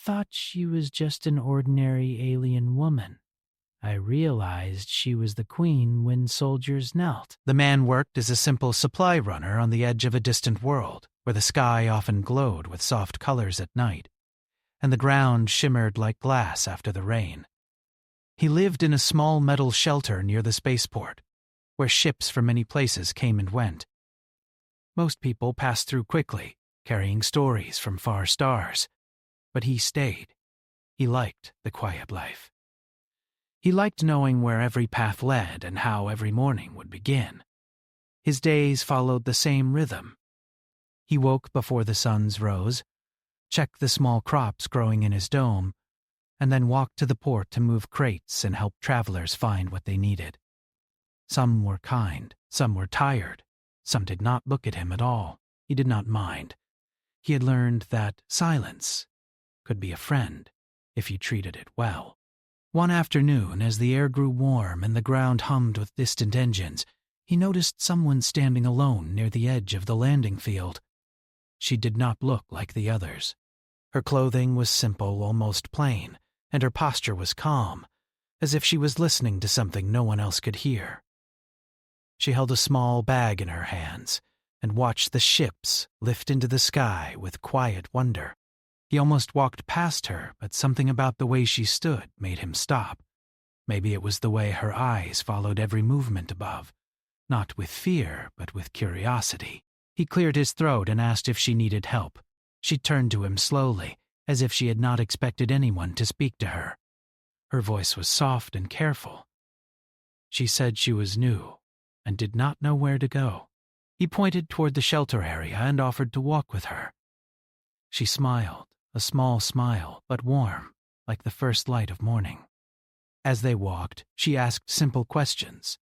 thought she was just an ordinary alien woman. I realized she was the queen when soldiers knelt." The man worked as a simple supply runner on the edge of a distant world, where the sky often glowed with soft colors at night, and the ground shimmered like glass after the rain. He lived in a small metal shelter near the spaceport, where ships from many places came and went. Most people passed through quickly, carrying stories from far stars, but he stayed. He liked the quiet life. He liked knowing where every path led and how every morning would begin. His days followed the same rhythm. He woke before the suns rose, checked the small crops growing in his dome, and then walked to the port to move crates and help travelers find what they needed. Some were kind, some were tired, some did not look at him at all. He did not mind. He had learned that silence could be a friend if you treated it well. One afternoon, as the air grew warm and the ground hummed with distant engines, he noticed someone standing alone near the edge of the landing field. She did not look like the others. Her clothing was simple, almost plain, and her posture was calm, as if she was listening to something no one else could hear. She held a small bag in her hands and watched the ships lift into the sky with quiet wonder. He almost walked past her, but something about the way she stood made him stop. Maybe it was the way her eyes followed every movement above, not with fear, but with curiosity. He cleared his throat and asked if she needed help. She turned to him slowly, as if she had not expected anyone to speak to her. Her voice was soft and careful. She said she was new and did not know where to go. He pointed toward the shelter area and offered to walk with her. She smiled, a small smile, but warm, like the first light of morning. As they walked, she asked simple questions.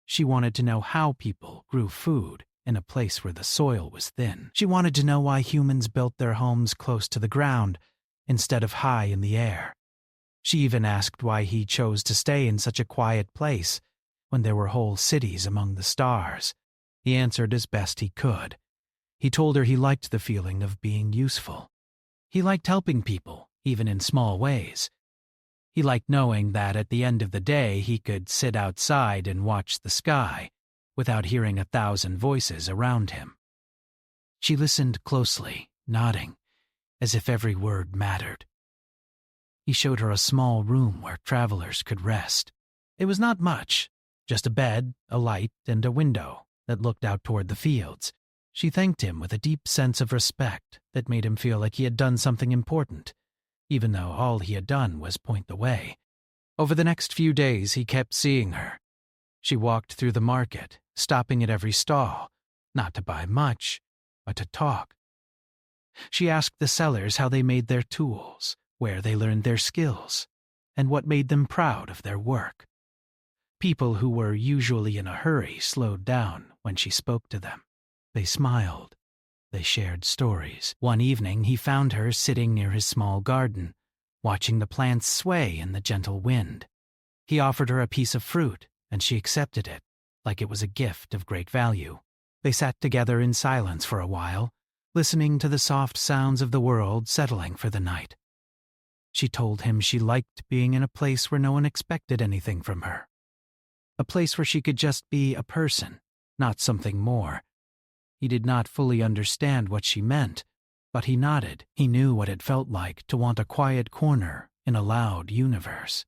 She wanted to know how people grew food in a place where the soil was thin. She wanted to know why humans built their homes close to the ground instead of high in the air. She even asked why he chose to stay in such a quiet place when there were whole cities among the stars. He answered as best he could. He told her he liked the feeling of being useful. He liked helping people, even in small ways. He liked knowing that at the end of the day he could sit outside and watch the sky without hearing 1,000 voices around him. She listened closely, nodding, as if every word mattered. He showed her a small room where travelers could rest. It was not much, just a bed, a light, and a window that looked out toward the fields. She thanked him with a deep sense of respect that made him feel like he had done something important, even though all he had done was point the way. Over the next few days, he kept seeing her. She walked through the market, stopping at every stall, not to buy much, but to talk. She asked the sellers how they made their tools, where they learned their skills, and what made them proud of their work. People who were usually in a hurry slowed down when she spoke to them. They smiled. They shared stories. One evening, he found her sitting near his small garden, watching the plants sway in the gentle wind. He offered her a piece of fruit, and she accepted it, like it was a gift of great value. They sat together in silence for a while, listening to the soft sounds of the world settling for the night. She told him she liked being in a place where no one expected anything from her. A place where she could just be a person, not something more. He did not fully understand what she meant, but he nodded. He knew what it felt like to want a quiet corner in a loud universe.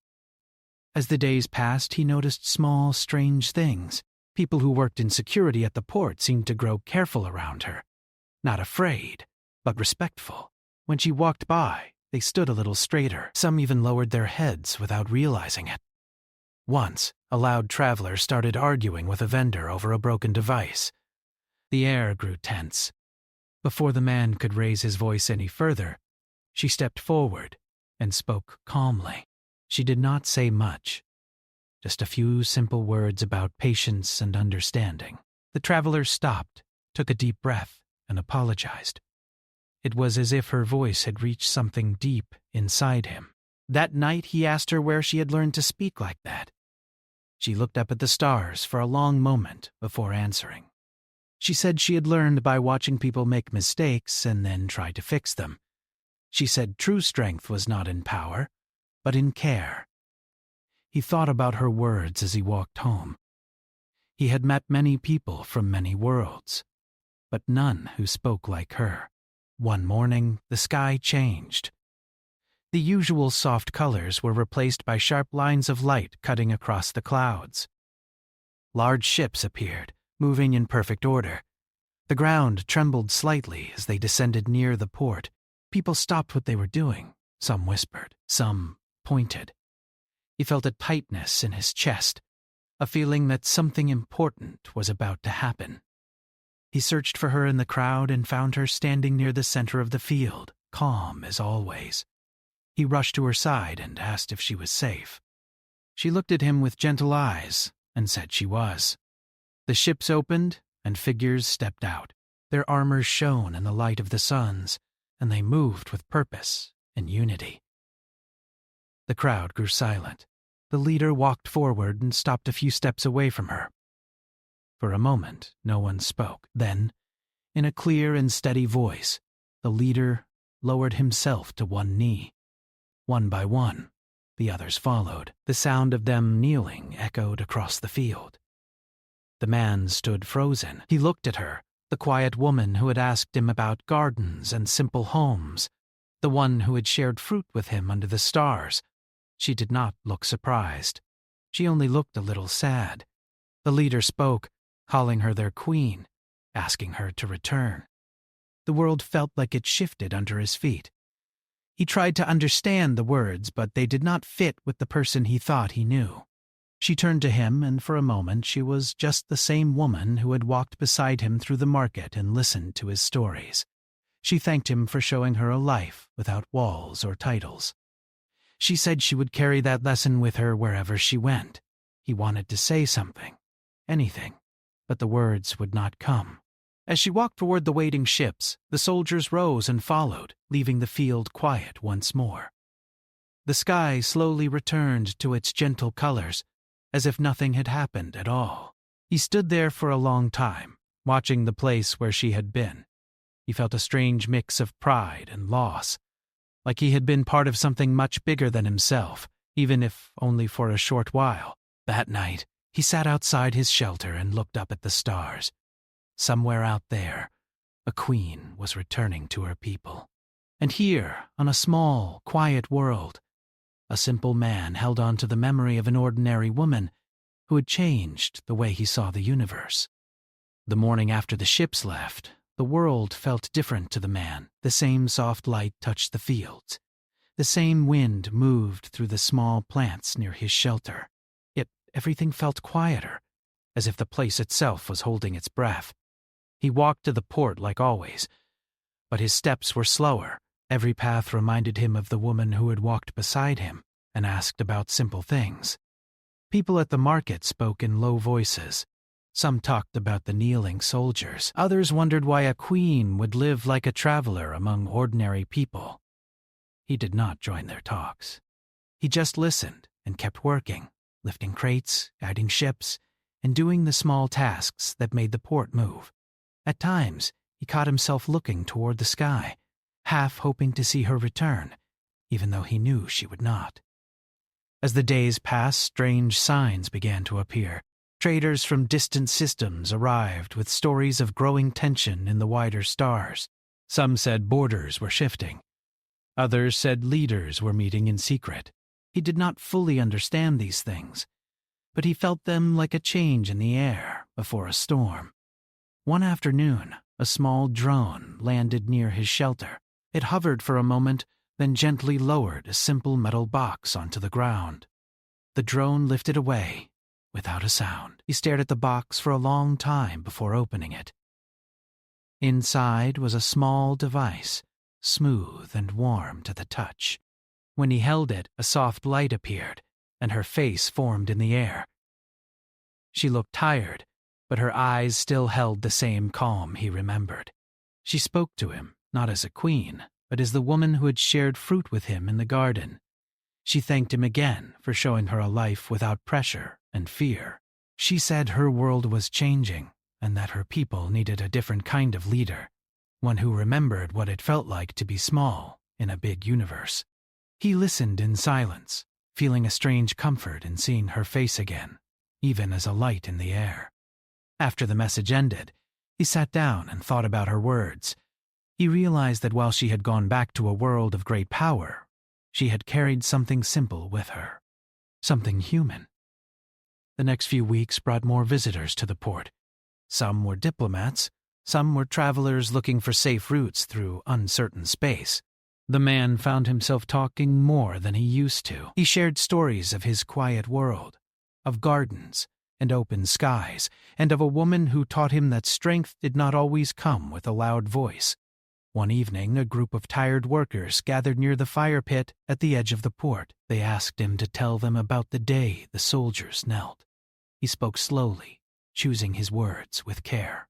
As the days passed, he noticed small, strange things. People who worked in security at the port seemed to grow careful around her. Not afraid, but respectful. When she walked by, they stood a little straighter. Some even lowered their heads without realizing it. Once, a loud traveler started arguing with a vendor over a broken device. The air grew tense. Before the man could raise his voice any further, she stepped forward and spoke calmly. She did not say much, just a few simple words about patience and understanding. The traveler stopped, took a deep breath, and apologized. It was as if her voice had reached something deep inside him. That night he asked her where she had learned to speak like that. She looked up at the stars for a long moment before answering. She said she had learned by watching people make mistakes and then try to fix them. She said true strength was not in power, but in care. He thought about her words as he walked home. He had met many people from many worlds, but none who spoke like her. One morning, the sky changed. The usual soft colors were replaced by sharp lines of light cutting across the clouds. Large ships appeared, moving in perfect order. The ground trembled slightly as they descended near the port. People stopped what they were doing. Some whispered, some pointed. He felt a tightness in his chest, a feeling that something important was about to happen. He searched for her in the crowd and found her standing near the center of the field, calm as always. He rushed to her side and asked if she was safe. She looked at him with gentle eyes and said she was. The ships opened and figures stepped out. Their armor shone in the light of the suns, and they moved with purpose and unity. The crowd grew silent. The leader walked forward and stopped a few steps away from her. For a moment, no one spoke. Then, in a clear and steady voice, the leader lowered himself to one knee. One by one, the others followed. The sound of them kneeling echoed across the field. The man stood frozen. He looked at her, the quiet woman who had asked him about gardens and simple homes, the one who had shared fruit with him under the stars. She did not look surprised. She only looked a little sad. The leader spoke, calling her their queen, asking her to return. The world felt like it shifted under his feet. He tried to understand the words, but they did not fit with the person he thought he knew. She turned to him, and for a moment she was just the same woman who had walked beside him through the market and listened to his stories. She thanked him for showing her a life without walls or titles. She said she would carry that lesson with her wherever she went. He wanted to say something, anything, but the words would not come. As she walked toward the waiting ships, the soldiers rose and followed, leaving the field quiet once more. The sky slowly returned to its gentle colors, as if nothing had happened at all. He stood there for a long time, watching the place where she had been. He felt a strange mix of pride and loss, like he had been part of something much bigger than himself, even if only for a short while. That night, he sat outside his shelter and looked up at the stars. Somewhere out there, a queen was returning to her people. And here, on a small, quiet world, a simple man held on to the memory of an ordinary woman who had changed the way he saw the universe. The morning after the ships left, the world felt different to the man. The same soft light touched the fields. The same wind moved through the small plants near his shelter. Yet everything felt quieter, as if the place itself was holding its breath. He walked to the port like always, but his steps were slower. Every path reminded him of the woman who had walked beside him and asked about simple things. People at the market spoke in low voices. Some talked about the kneeling soldiers. Others wondered why a queen would live like a traveler among ordinary people. He did not join their talks. He just listened and kept working, lifting crates, guiding ships, and doing the small tasks that made the port move. At times, he caught himself looking toward the sky, half hoping to see her return, even though he knew she would not. As the days passed, strange signs began to appear. Traders from distant systems arrived with stories of growing tension in the wider stars. Some said borders were shifting. Others said leaders were meeting in secret. He did not fully understand these things, but he felt them like a change in the air before a storm. One afternoon, a small drone landed near his shelter. It hovered for a moment, then gently lowered a simple metal box onto the ground. The drone lifted away without a sound. He stared at the box for a long time before opening it. Inside was a small device, smooth and warm to the touch. When he held it, a soft light appeared, and her face formed in the air. She looked tired, but her eyes still held the same calm he remembered. She spoke to him, not as a queen, but as the woman who had shared fruit with him in the garden. She thanked him again for showing her a life without pressure and fear. She said her world was changing, and that her people needed a different kind of leader, one who remembered what it felt like to be small in a big universe. He listened in silence, feeling a strange comfort in seeing her face again, even as a light in the air. After the message ended, he sat down and thought about her words. He realized that while she had gone back to a world of great power, she had carried something simple with her, something human. The next few weeks brought more visitors to the port. Some were diplomats, some were travelers looking for safe routes through uncertain space. The man found himself talking more than he used to. He shared stories of his quiet world, of gardens and open skies, and of a woman who taught him that strength did not always come with a loud voice. One evening, a group of tired workers gathered near the fire pit at the edge of the port. They asked him to tell them about the day the soldiers knelt. He spoke slowly, choosing his words with care.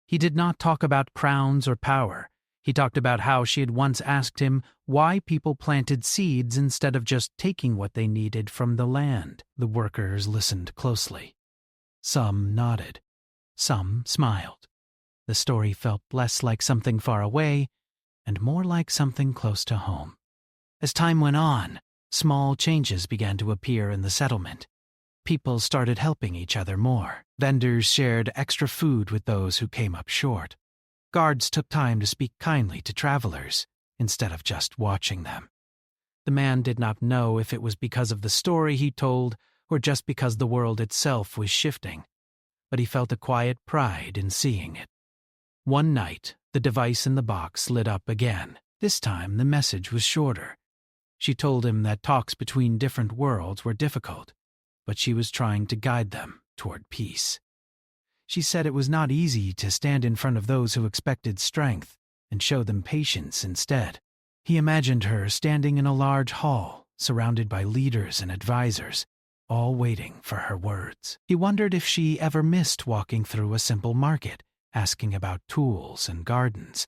He did not talk about crowns or power. He talked about how she had once asked him why people planted seeds instead of just taking what they needed from the land. The workers listened closely. Some nodded. Some smiled. The story felt less like something far away and more like something close to home. As time went on, small changes began to appear in the settlement. People started helping each other more. Vendors shared extra food with those who came up short. Guards took time to speak kindly to travelers instead of just watching them. The man did not know if it was because of the story he told or just because the world itself was shifting, but he felt a quiet pride in seeing it. One night, the device in the box lit up again. This time, the message was shorter. She told him that talks between different worlds were difficult, but she was trying to guide them toward peace. She said it was not easy to stand in front of those who expected strength and show them patience instead. He imagined her standing in a large hall, surrounded by leaders and advisors, all waiting for her words. He wondered if she ever missed walking through a simple market, asking about tools and gardens.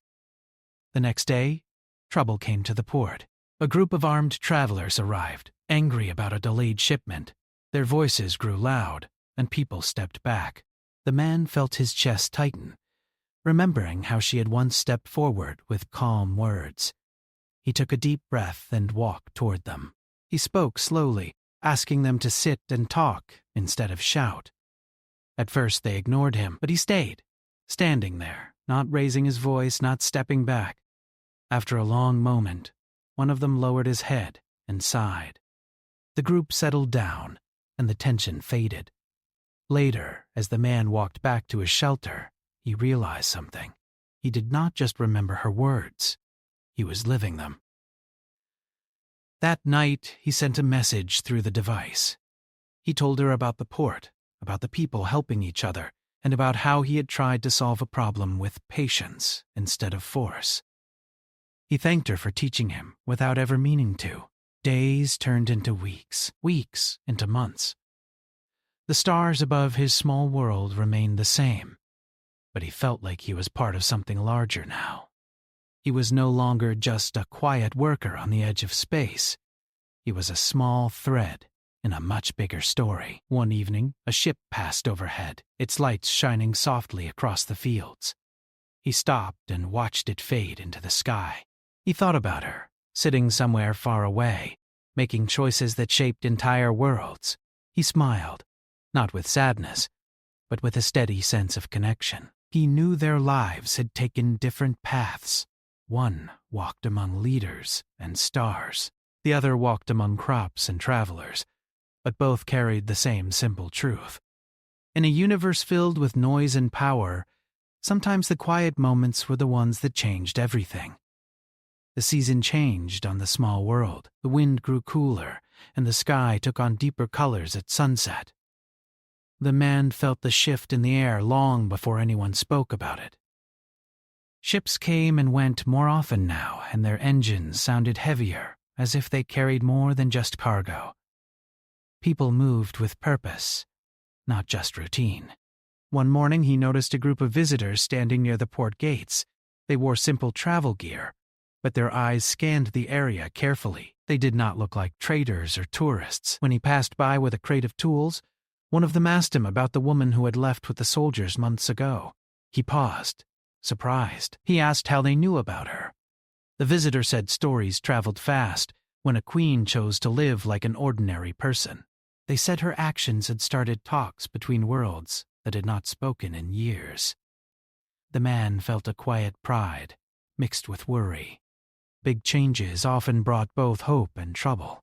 The next day, trouble came to the port. A group of armed travelers arrived, angry about a delayed shipment. Their voices grew loud, and people stepped back. The man felt his chest tighten, remembering how she had once stepped forward with calm words. He took a deep breath and walked toward them. He spoke slowly, asking them to sit and talk instead of shout. At first they ignored him, but he stayed, standing there, not raising his voice, not stepping back. After a long moment, one of them lowered his head and sighed. The group settled down, and the tension faded. Later, as the man walked back to his shelter, he realized something. He did not just remember her words. He was living them. That night, he sent a message through the device. He told her about the port, about the people helping each other, and about how he had tried to solve a problem with patience instead of force. He thanked her for teaching him without ever meaning to. Days turned into weeks, weeks into months. The stars above his small world remained the same, but he felt like he was part of something larger now. He was no longer just a quiet worker on the edge of space. He was a small thread in a much bigger story. One evening, a ship passed overhead, its lights shining softly across the fields. He stopped and watched it fade into the sky. He thought about her, sitting somewhere far away, making choices that shaped entire worlds. He smiled, not with sadness, but with a steady sense of connection. He knew their lives had taken different paths. One walked among leaders and stars. The other walked among crops and travelers, but both carried the same simple truth. In a universe filled with noise and power, sometimes the quiet moments were the ones that changed everything. The season changed on the small world. The wind grew cooler, and the sky took on deeper colors at sunset. The man felt the shift in the air long before anyone spoke about it. Ships came and went more often now, and their engines sounded heavier, as if they carried more than just cargo. People moved with purpose, not just routine. One morning he noticed a group of visitors standing near the port gates. They wore simple travel gear, but their eyes scanned the area carefully. They did not look like traders or tourists. When he passed by with a crate of tools, one of them asked him about the woman who had left with the soldiers months ago. He paused, surprised. He asked how they knew about her. The visitor said stories traveled fast when a queen chose to live like an ordinary person. They said her actions had started talks between worlds that had not spoken in years. The man felt a quiet pride, mixed with worry. Big changes often brought both hope and trouble.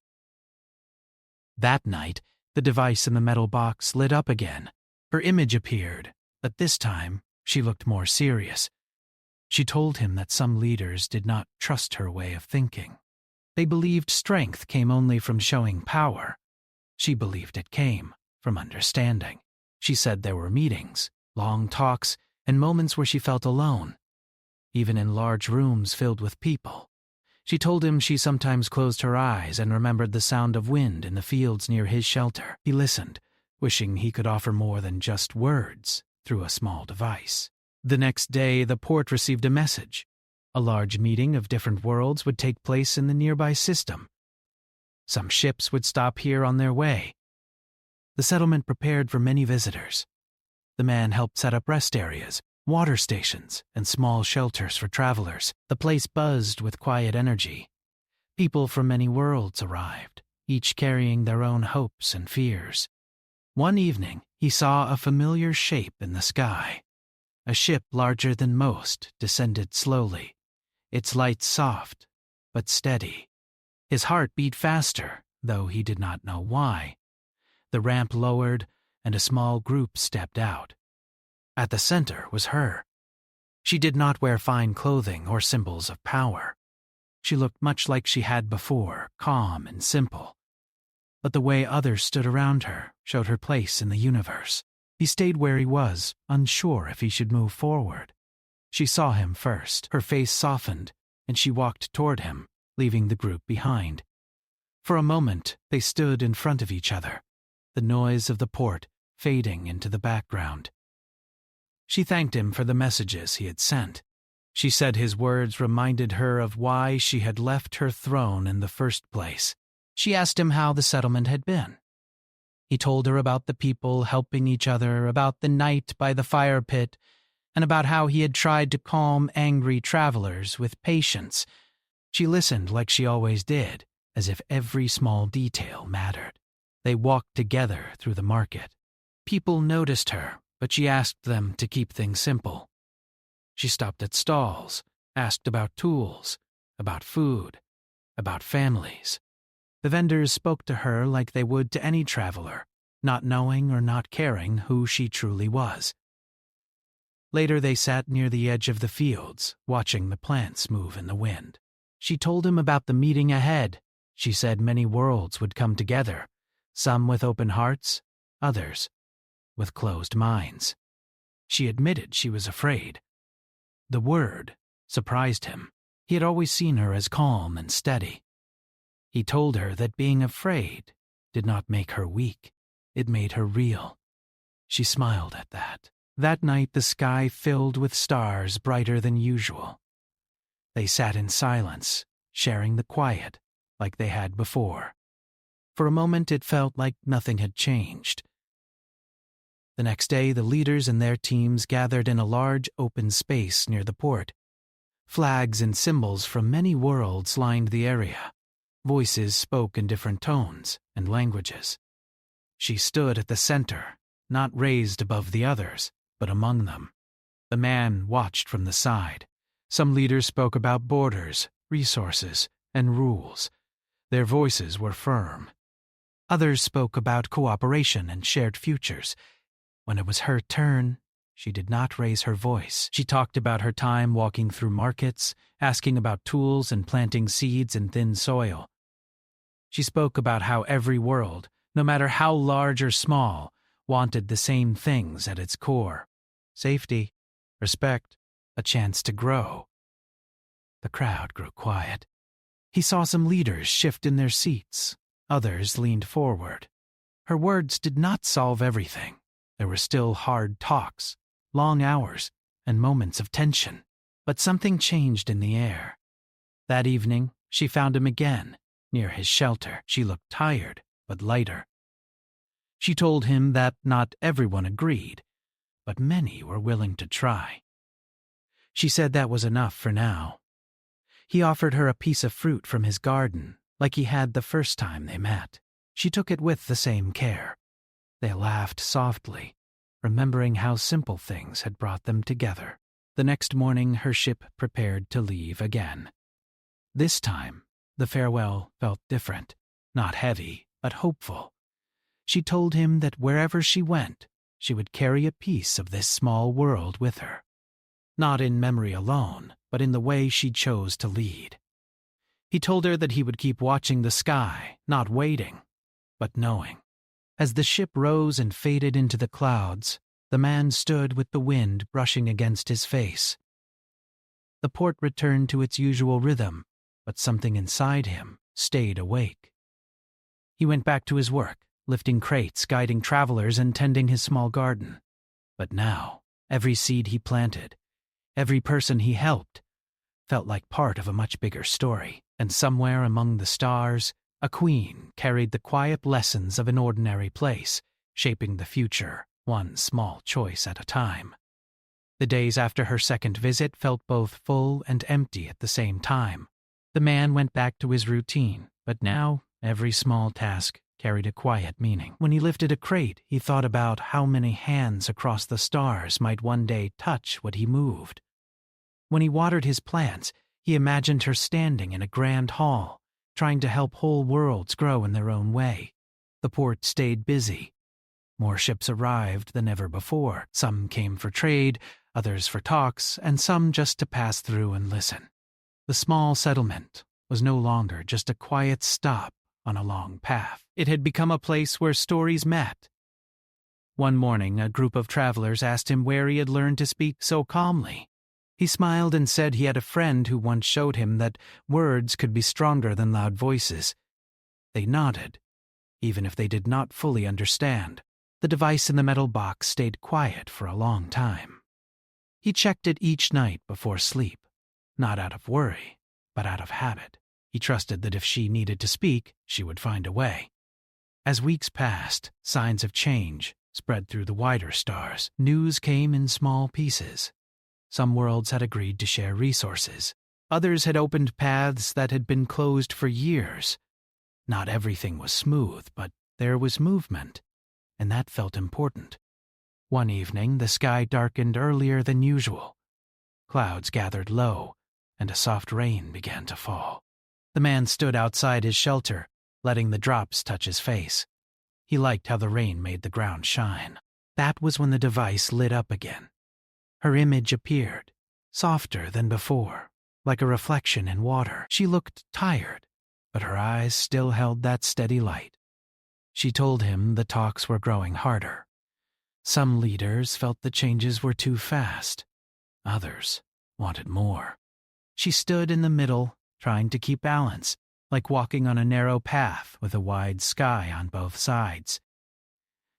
That night, the device in the metal box lit up again. Her image appeared, but this time she looked more serious. She told him that some leaders did not trust her way of thinking. They believed strength came only from showing power. She believed it came from understanding. She said there were meetings, long talks, and moments where she felt alone, even in large rooms filled with people. She told him she sometimes closed her eyes and remembered the sound of wind in the fields near his shelter. He listened, wishing he could offer more than just words through a small device. The next day, the port received a message. A large meeting of different worlds would take place in the nearby system. Some ships would stop here on their way. The settlement prepared for many visitors. The man helped set up rest areas, water stations, and small shelters for travelers. The place buzzed with quiet energy. People from many worlds arrived, each carrying their own hopes and fears. One evening, he saw a familiar shape in the sky. A ship larger than most descended slowly, its lights soft but steady. His heart beat faster, though he did not know why. The ramp lowered, and a small group stepped out. At the center was her. She did not wear fine clothing or symbols of power. She looked much like she had before, calm and simple. But the way others stood around her showed her place in the universe. He stayed where he was, unsure if he should move forward. She saw him first. Her face softened, and she walked toward him, leaving the group behind. For a moment, they stood in front of each other, the noise of the port fading into the background. She thanked him for the messages he had sent. She said his words reminded her of why she had left her throne in the first place. She asked him how the settlement had been. He told her about the people helping each other, about the night by the fire pit, and about how he had tried to calm angry travelers with patience. She listened like she always did, as if every small detail mattered. They walked together through the market. People noticed her, but she asked them to keep things simple. She stopped at stalls, asked about tools, about food, about families. The vendors spoke to her like they would to any traveler, not knowing or not caring who she truly was. Later they sat near the edge of the fields, watching the plants move in the wind. She told him about the meeting ahead. She said many worlds would come together, some with open hearts, others with closed minds. She admitted she was afraid. The word surprised him. He had always seen her as calm and steady. He told her that being afraid did not make her weak. It made her real. She smiled at that. That night the sky filled with stars brighter than usual. They sat in silence, sharing the quiet like they had before. For a moment it felt like nothing had changed. The next day the leaders and their teams gathered in a large open space near the port. Flags and symbols from many worlds lined the area. Voices spoke in different tones and languages. She stood at the center, not raised above the others, but among them. The man watched from the side. Some leaders spoke about borders, resources, and rules. Their voices were firm. Others spoke about cooperation and shared futures. When it was her turn, she did not raise her voice. She talked about her time walking through markets, asking about tools and planting seeds in thin soil. She spoke about how every world, no matter how large or small, wanted the same things at its core: safety, respect, a chance to grow. The crowd grew quiet. He saw some leaders shift in their seats. Others leaned forward. Her words did not solve everything. There were still hard talks, long hours, and moments of tension. But something changed in the air. That evening, she found him again, near his shelter. She looked tired, but lighter. She told him that not everyone agreed, but many were willing to try. She said that was enough for now. He offered her a piece of fruit from his garden, like he had the first time they met. She took it with the same care. They laughed softly, remembering how simple things had brought them together. The next morning, her ship prepared to leave again. This time, the farewell felt different, not heavy, but hopeful. She told him that wherever she went, she would carry a piece of this small world with her. Not in memory alone, but in the way she chose to lead. He told her that he would keep watching the sky, not waiting, but knowing. As the ship rose and faded into the clouds, the man stood with the wind brushing against his face. The port returned to its usual rhythm, but something inside him stayed awake. He went back to his work, lifting crates, guiding travelers, and tending his small garden. But now, every seed he planted, every person he helped, felt like part of a much bigger story. And somewhere among the stars, a queen carried the quiet lessons of an ordinary place, shaping the future, one small choice at a time. The days after her second visit felt both full and empty at the same time. The man went back to his routine, but now every small task carried a quiet meaning. When he lifted a crate, he thought about how many hands across the stars might one day touch what he moved. When he watered his plants, he imagined her standing in a grand hall, trying to help whole worlds grow in their own way. The port stayed busy. More ships arrived than ever before. Some came for trade, others for talks, and some just to pass through and listen. The small settlement was no longer just a quiet stop on a long path. It had become a place where stories met. One morning, a group of travelers asked him where he had learned to speak so calmly. He smiled and said he had a friend who once showed him that words could be stronger than loud voices. They nodded, even if they did not fully understand. The device in the metal box stayed quiet for a long time. He checked it each night before sleep, not out of worry, but out of habit. He trusted that if she needed to speak, she would find a way. As weeks passed, signs of change spread through the wider stars. News came in small pieces. Some worlds had agreed to share resources. Others had opened paths that had been closed for years. Not everything was smooth, but there was movement, and that felt important. One evening, the sky darkened earlier than usual. Clouds gathered low, and a soft rain began to fall. The man stood outside his shelter, letting the drops touch his face. He liked how the rain made the ground shine. That was when the device lit up again. Her image appeared, softer than before, like a reflection in water. She looked tired, but her eyes still held that steady light. She told him the talks were growing harder. Some leaders felt the changes were too fast. Others wanted more. She stood in the middle, trying to keep balance, like walking on a narrow path with a wide sky on both sides.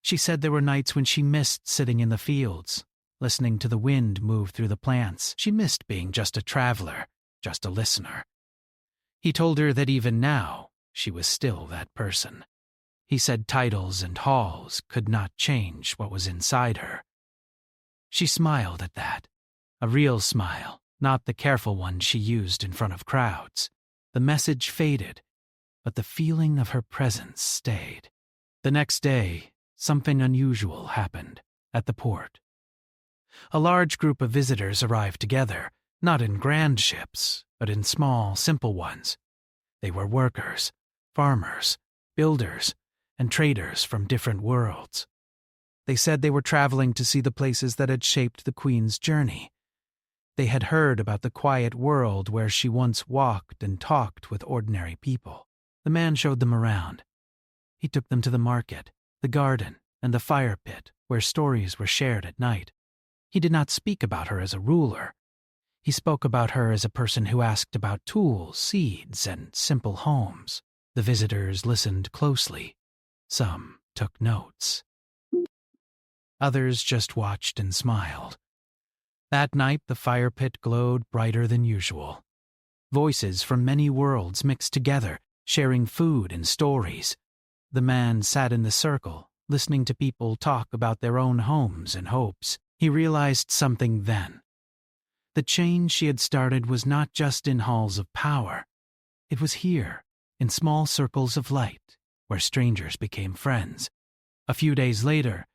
She said there were nights when she missed sitting in the fields, listening to the wind move through the plants. She missed being just a traveler, just a listener. He told her that even now, she was still that person. He said titles and halls could not change what was inside her. She smiled at that, a real smile, not the careful one she used in front of crowds. The message faded, but the feeling of her presence stayed. The next day, something unusual happened at the port. A large group of visitors arrived together, not in grand ships, but in small, simple ones. They were workers, farmers, builders, and traders from different worlds. They said they were traveling to see the places that had shaped the Queen's journey. They had heard about the quiet world where she once walked and talked with ordinary people. The man showed them around. He took them to the market, the garden, and the fire pit where stories were shared at night. He did not speak about her as a ruler. He spoke about her as a person who asked about tools, seeds, and simple homes. The visitors listened closely. Some took notes. Others just watched and smiled. That night, the fire pit glowed brighter than usual. Voices from many worlds mixed together, sharing food and stories. The man sat in the circle, listening to people talk about their own homes and hopes. He realized something then. The change she had started was not just in halls of power. It was here, in small circles of light, where strangers became friends. A few days later,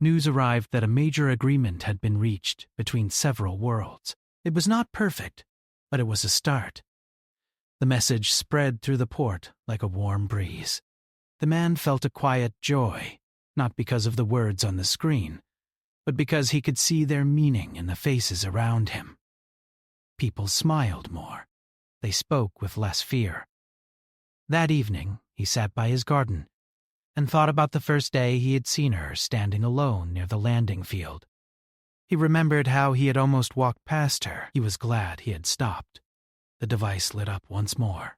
news arrived that a major agreement had been reached between several worlds. It was not perfect, but it was a start. The message spread through the port like a warm breeze. The man felt a quiet joy, not because of the words on the screen, but because he could see their meaning in the faces around him. People smiled more. They spoke with less fear. That evening, he sat by his garden and thought about the first day he had seen her standing alone near the landing field. He remembered how he had almost walked past her. He was glad he had stopped. The device lit up once more.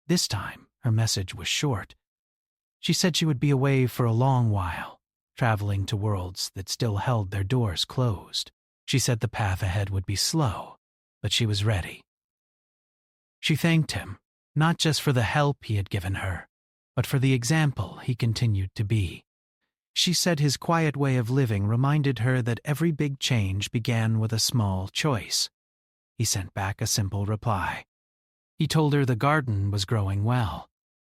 This time, her message was short. She said she would be away for a long while, traveling to worlds that still held their doors closed. She said the path ahead would be slow, but she was ready. She thanked him, not just for the help he had given her, but for the example he continued to be. She said his quiet way of living reminded her that every big change began with a small choice. He sent back a simple reply. He told her the garden was growing well.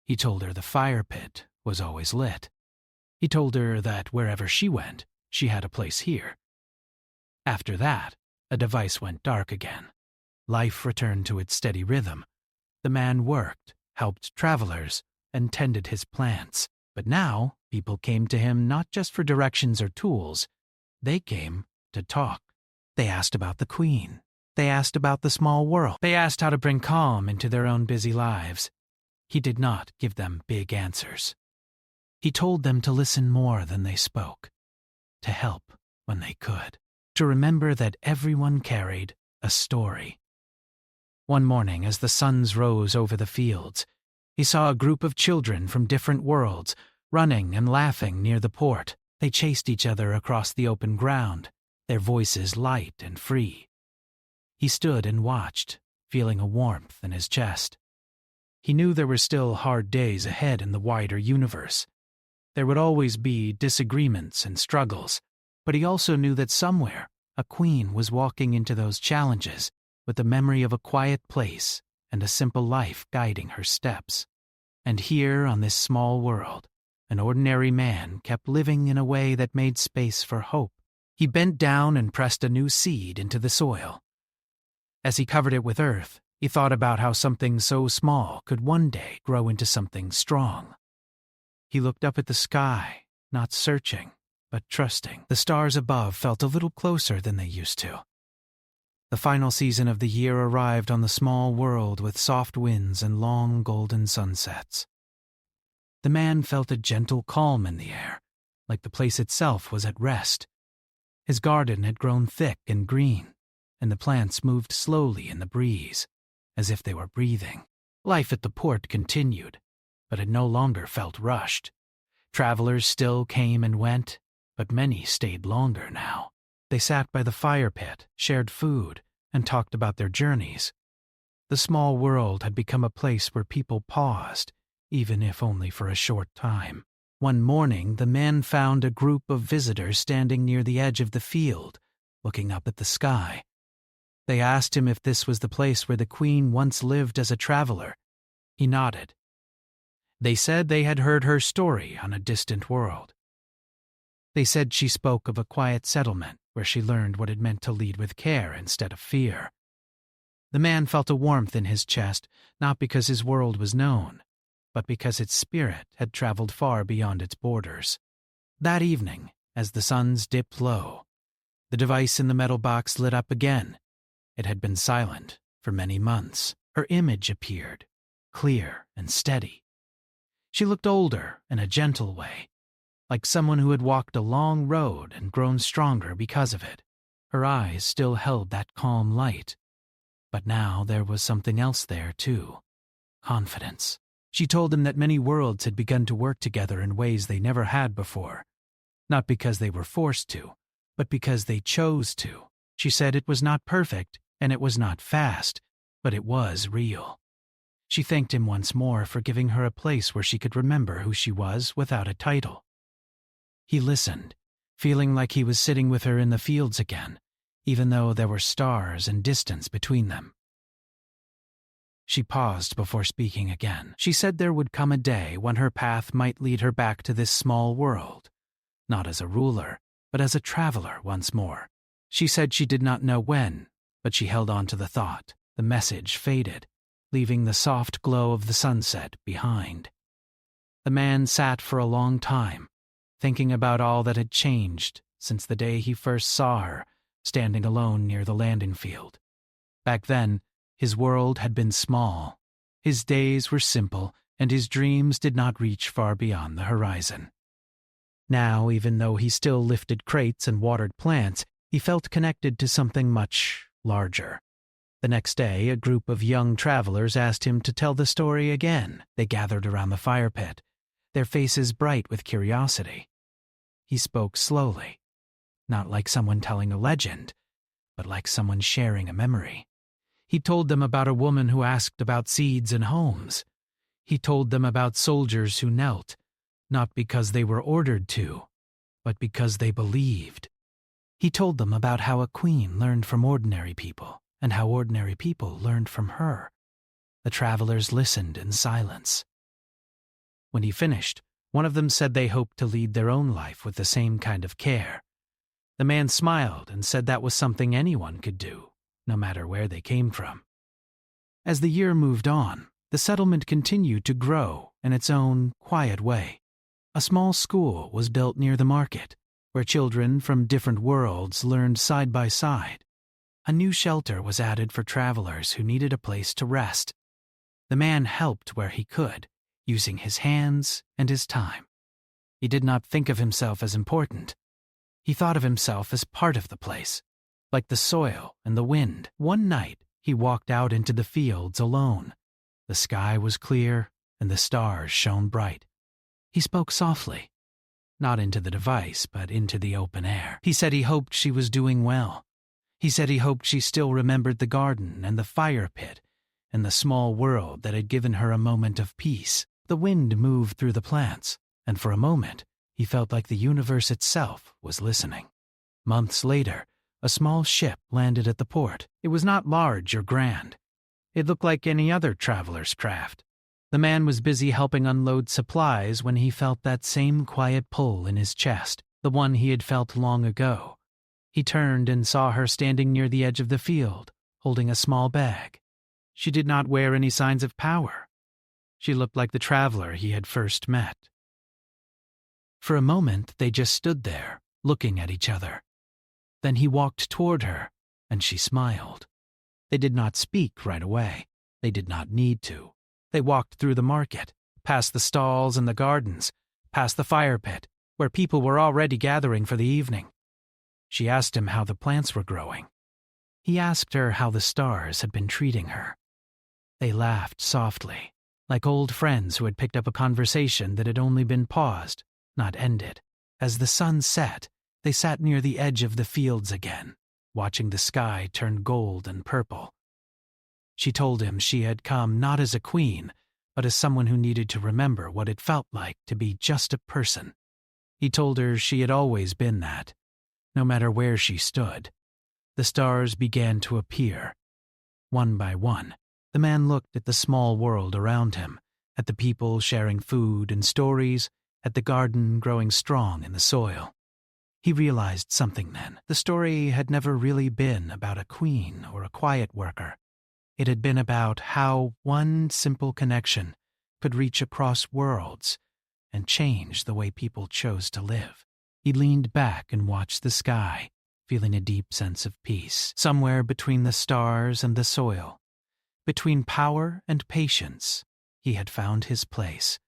He told her the fire pit was always lit. He told her that wherever she went, she had a place here. After that, a device went dark again. Life returned to its steady rhythm. The man worked, helped travelers, and tended his plants. But now, people came to him not just for directions or tools. They came to talk. They asked about the Queen. They asked about the small world. They asked how to bring calm into their own busy lives. He did not give them big answers. He told them to listen more than they spoke, to help when they could, to remember that everyone carried a story. One morning, as the suns rose over the fields, he saw a group of children from different worlds running and laughing near the port. They chased each other across the open ground, their voices light and free. He stood and watched, feeling a warmth in his chest. He knew there were still hard days ahead in the wider universe. There would always be disagreements and struggles, but he also knew that somewhere a queen was walking into those challenges with the memory of a quiet place and a simple life guiding her steps. And here on this small world, an ordinary man kept living in a way that made space for hope. He bent down and pressed a new seed into the soil. As he covered it with earth, he thought about how something so small could one day grow into something strong. He looked up at the sky, not searching, but trusting. The stars above felt a little closer than they used to. The final season of the year arrived on the small world with soft winds and long golden sunsets. The man felt a gentle calm in the air, like the place itself was at rest. His garden had grown thick and green, and the plants moved slowly in the breeze, as if they were breathing. Life at the port continued, but it no longer felt rushed. Travelers still came and went, but many stayed longer now. They sat by the fire pit, shared food, and talked about their journeys. The small world had become a place where people paused, even if only for a short time. One morning, the man found a group of visitors standing near the edge of the field, looking up at the sky. They asked him if this was the place where the Queen once lived as a traveler. He nodded. They said they had heard her story on a distant world. They said she spoke of a quiet settlement where she learned what it meant to lead with care instead of fear. The man felt a warmth in his chest, not because his world was known, but because its spirit had traveled far beyond its borders. That evening, as the suns dipped low, the device in the metal box lit up again. It had been silent for many months. Her image appeared, clear and steady. She looked older in a gentle way, like someone who had walked a long road and grown stronger because of it. Her eyes still held that calm light, but now there was something else there too, confidence. She told him that many worlds had begun to work together in ways they never had before, not because they were forced to, but because they chose to. She said it was not perfect and it was not fast, but it was real. She thanked him once more for giving her a place where she could remember who she was without a title. He listened, feeling like he was sitting with her in the fields again, even though there were stars and distance between them. She paused before speaking again. She said there would come a day when her path might lead her back to this small world, not as a ruler, but as a traveler once more. She said she did not know when, but she held on to the thought. The message faded, leaving the soft glow of the sunset behind. The man sat for a long time, thinking about all that had changed since the day he first saw her, standing alone near the landing field. Back then, his world had been small, his days were simple, and his dreams did not reach far beyond the horizon. Now, even though he still lifted crates and watered plants, he felt connected to something much larger. The next day, a group of young travelers asked him to tell the story again. They gathered around the fire pit, their faces bright with curiosity. He spoke slowly, not like someone telling a legend, but like someone sharing a memory. He told them about a woman who asked about seeds and homes. He told them about soldiers who knelt, not because they were ordered to, but because they believed. He told them about how a queen learned from ordinary people, and how ordinary people learned from her. The travelers listened in silence. When he finished, one of them said they hoped to lead their own life with the same kind of care. The man smiled and said that was something anyone could do, no matter where they came from. As the year moved on, the settlement continued to grow in its own quiet way. A small school was built near the market, where children from different worlds learned side by side. A new shelter was added for travelers who needed a place to rest. The man helped where he could, using his hands and his time. He did not think of himself as important. He thought of himself as part of the place, like the soil and the wind. One night, he walked out into the fields alone. The sky was clear and the stars shone bright. He spoke softly, not into the device, but into the open air. He said he hoped she was doing well. He said he hoped she still remembered the garden and the fire pit and the small world that had given her a moment of peace. The wind moved through the plants, and for a moment, he felt like the universe itself was listening. Months later, a small ship landed at the port. It was not large or grand. It looked like any other traveler's craft. The man was busy helping unload supplies when he felt that same quiet pull in his chest, the one he had felt long ago. He turned and saw her standing near the edge of the field, holding a small bag. She did not wear any signs of power. She looked like the traveler he had first met. For a moment, they just stood there, looking at each other. Then he walked toward her, and she smiled. They did not speak right away. They did not need to. They walked through the market, past the stalls and the gardens, past the fire pit, where people were already gathering for the evening. She asked him how the plants were growing. He asked her how the stars had been treating her. They laughed softly, like old friends who had picked up a conversation that had only been paused, not ended. As the sun set, they sat near the edge of the fields again, watching the sky turn gold and purple. She told him she had come not as a queen, but as someone who needed to remember what it felt like to be just a person. He told her she had always been that, no matter where she stood. The stars began to appear. One by one, the man looked at the small world around him, at the people sharing food and stories, at the garden growing strong in the soil. He realized something then. The story had never really been about a queen or a quiet worker. It had been about how one simple connection could reach across worlds and change the way people chose to live. He leaned back and watched the sky, feeling a deep sense of peace. Somewhere between the stars and the soil, between power and patience, he had found his place.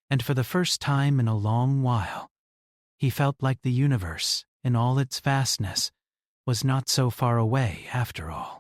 And for the first time in a long while, he felt like the universe, in all its vastness, was not so far away after all.